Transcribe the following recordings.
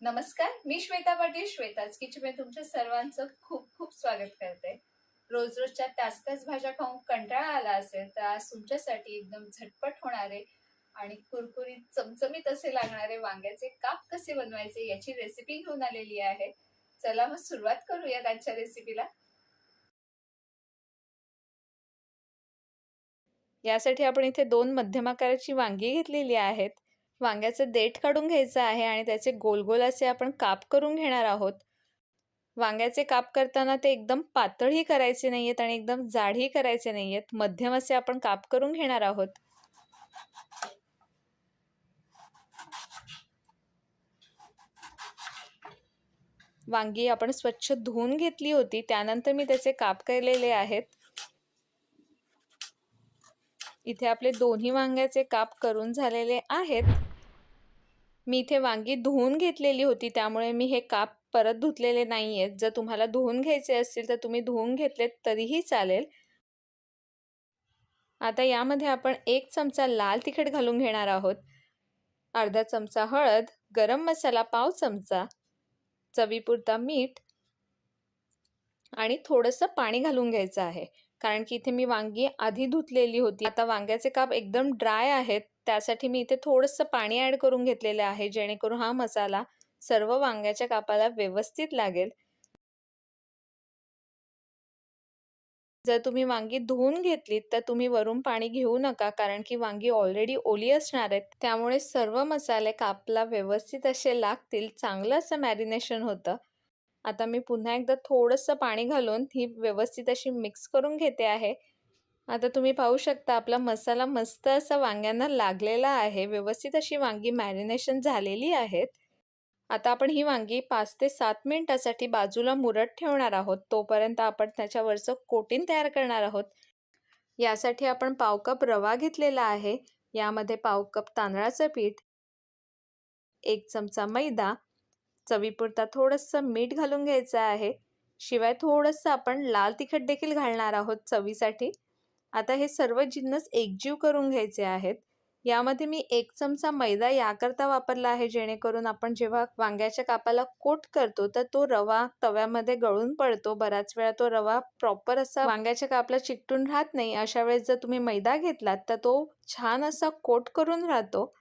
नमस्कार, मी श्वेता पाटील. श्वेताच किचनमध्ये तुमच्या सर्वांचं खूप खूप स्वागत करते. रोज रोजच्या त्याच भाज्या खाऊन कंटाळा आला असेल तर आज तुमच्यासाठी एकदम झटपट होणारे आणि कुरकुरीत चमचमीत असे लागणारे वांग्याचे काप कसे बनवायचे याची रेसिपी घेऊन आलेली आहे. चला मग सुरुवात करूयात आजच्या रेसिपीला. यासाठी आपण इथे 2 मध्यम आकाराची वांगी घेतलेली आहेत. वांग्याचं देठ काढून घ्यायचं आहे आणि त्याचे गोल गोल असे आपण काप करून घेणार आहोत. वांग्याचे काप करताना ते एकदम पातळही करायचे नाहीयेत आणि एकदम जाडही करायचे नाहीयेत. मध्यम असे आपण काप करून घेणार आहोत. वांगी आपण स्वच्छ धुवून घेतली होती, त्यानंतर मी त्याचे काप केलेले आहेत. इथे आपले दोन्ही वांग्याचे काप करून झालेले आहेत. मी इथे वांगी धुवून घेतलेली होती, त्यामुळे मी हे काप परत धुतलेले नाहीयेत. जर तुम्हाला धुवून घ्यायचे असतील तर तुम्ही धुवून घेतलेत तरीही चालेल. आता यामध्ये आपण 1 चमचा लाल तिखट घालून घेणार आहोत. अर्धा चमचा हळद, गरम मसाला पाव चमचा, चवीपुरता मीठ आणि थोडंसं पाणी घालून घ्यायचं आहे. कारण की इथे मी वांगी आधी धुतलेली होती. आता वांग्याचे काप एकदम ड्राय आहेत, त्यासाठी मी इथे थोडंसं पाणी ॲड करून घेतलेलं आहे, जेणेकरून हा मसाला सर्व वांग्याच्या कापाला व्यवस्थित लागेल. जर तुम्ही वांगी धुवून घेतलीत तर तुम्ही वरून पाणी घेऊ नका, कारण की वांगी ऑलरेडी ओली असणार आहेत. त्यामुळे सर्व मसाले कापला व्यवस्थित असे लागतील, चांगलं असं मॅरिनेशन होतं. आता मी पुन्हा एकदा थोडंसं पाणी घालून ही व्यवस्थित अशी मिक्स करून घेते आहे. आता तुम्ही पाहू शकता आपला मसाला मस्त असा वांग्यांना लागलेला आहे. व्यवस्थित अशी वांगी मॅरिनेशन झालेली आहेत. आता आपण ही वांगी 5 ते 7 मिनिटासाठी बाजूला मुरत ठेवणार आहोत. तोपर्यंत आपण त्याच्यावरचं कोटिंग तयार करणार आहोत. यासाठी आपण पाव कप रवा घेतलेला आहे. यामध्ये पाव कप तांदळाचं पीठ, 1 चमचा मैदा, चवीपुरता थोडंसं मीठ घालून घ्यायचं आहे. शिवाय थोडंसं आपण लाल तिखट देखील घालणार आहोत चवीसाठी. आता हे सर्व जिन्नस एकजीव करून घ्यायचे आहेत. यामध्ये मी 1 चमचा मैदा याकरता वापरला आहे, जेणेकरून आपण जेव्हा वांग्याच्या कापाला कोट करतो तर तो रवा तव्यामध्ये गळून पडतो. बऱ्याच वेळा तो रवा प्रॉपर असा वांग्याच्या कापला चिकटून राहत नाही. अशा वेळेस जर तुम्ही मैदा घेतलात तर तो छान असा कोट करून राहतो.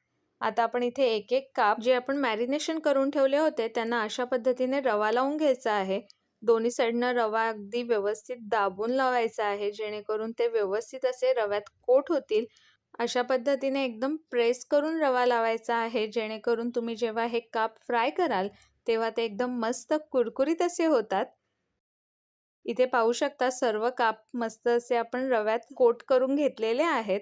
आता आपण इथे एक एक काप जे आपण मॅरिनेशन करून ठेवले होते त्यांना अशा पद्धतीने रवा लावून घ्यायचा आहे. दोन्ही साईडनं रवा अगदी व्यवस्थित दाबून लावायचा आहे, जेणेकरून ते व्यवस्थित असे रव्यात कोट होतील. अशा पद्धतीने एकदम प्रेस करून रवा लावायचा आहे, जेणेकरून तुम्ही जेव्हा हे काप फ्राय कराल तेव्हा ते एकदम मस्त कुरकुरीत असे होतात. इथे पाहू शकता सर्व काप मस्त असे आपण रव्यात कोट करून घेतलेले आहेत.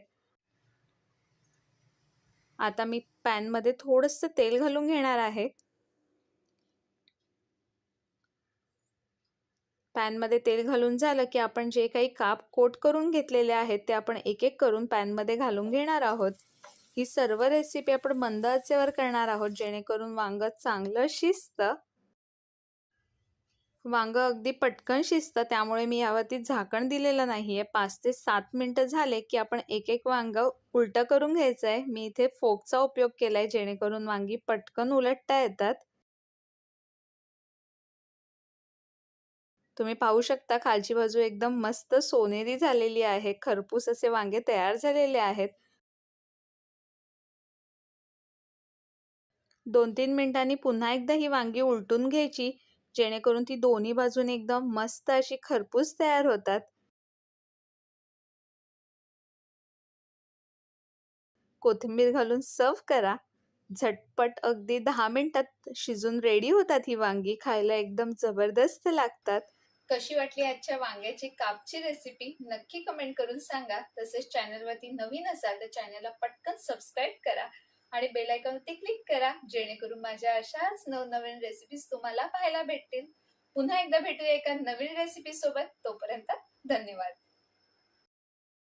आता मी पॅनमध्ये थोडंसं तेल घालून घेणार आहे. पॅनमध्ये तेल घालून झालं की आपण जे काही काप कोट करून घेतलेले आहेत ते आपण एक एक करून पॅनमध्ये घालून घेणार आहोत. ही सर्व रेसिपी आपण मंद आचेवर करणार आहोत, जेणेकरून वांग चांगलं शिजतं. वांग अगदी पटकन शिजतं, त्यामुळे मी यावरती झाकण दिलेलं नाहीये. 5 ते 7 मिनिटं झाले की आपण एक एक वांग उलटं करून घ्यायचं आहे. मी इथे फोकचा उपयोग केलाय, जेणेकरून वांगी पटकन उलटता येतात. तुम्ही पाहू शकता खालची बाजू एकदम मस्त सोनेरी झालेली आहे. खरपूस असे वांगे तयार झालेले आहेत. 2-3 मिनिटांनी पुन्हा एकदा ही वांगी उलटून घ्यायची, जेणेकरून ती दोन्ही बाजूने एकदम मस्त अशी खरपूस तयार होतात. कोथिंबीर घालून सर्व्ह करा. झटपट अगदी 10 मिनिटात शिजून रेडी होतात ही वांगी. खायला एकदम जबरदस्त लागतात. कशी वाटली आजच्या वांग्याची कापची रेसिपी नक्की कमेंट करून सांगा. तसेच चॅनलवरती नवीन असाल तर चॅनलला पटकन सबस्क्राईब करा आणि बेल आयकॉनवरती क्लिक करा, जेणेकरून माझ्या अशाच नवनवीन रेसिपीज तुम्हाला पाहायला भेटतील. पुन्हा एकदा भेटूया एका नवीन रेसिपी सोबत. तोपर्यंत धन्यवाद.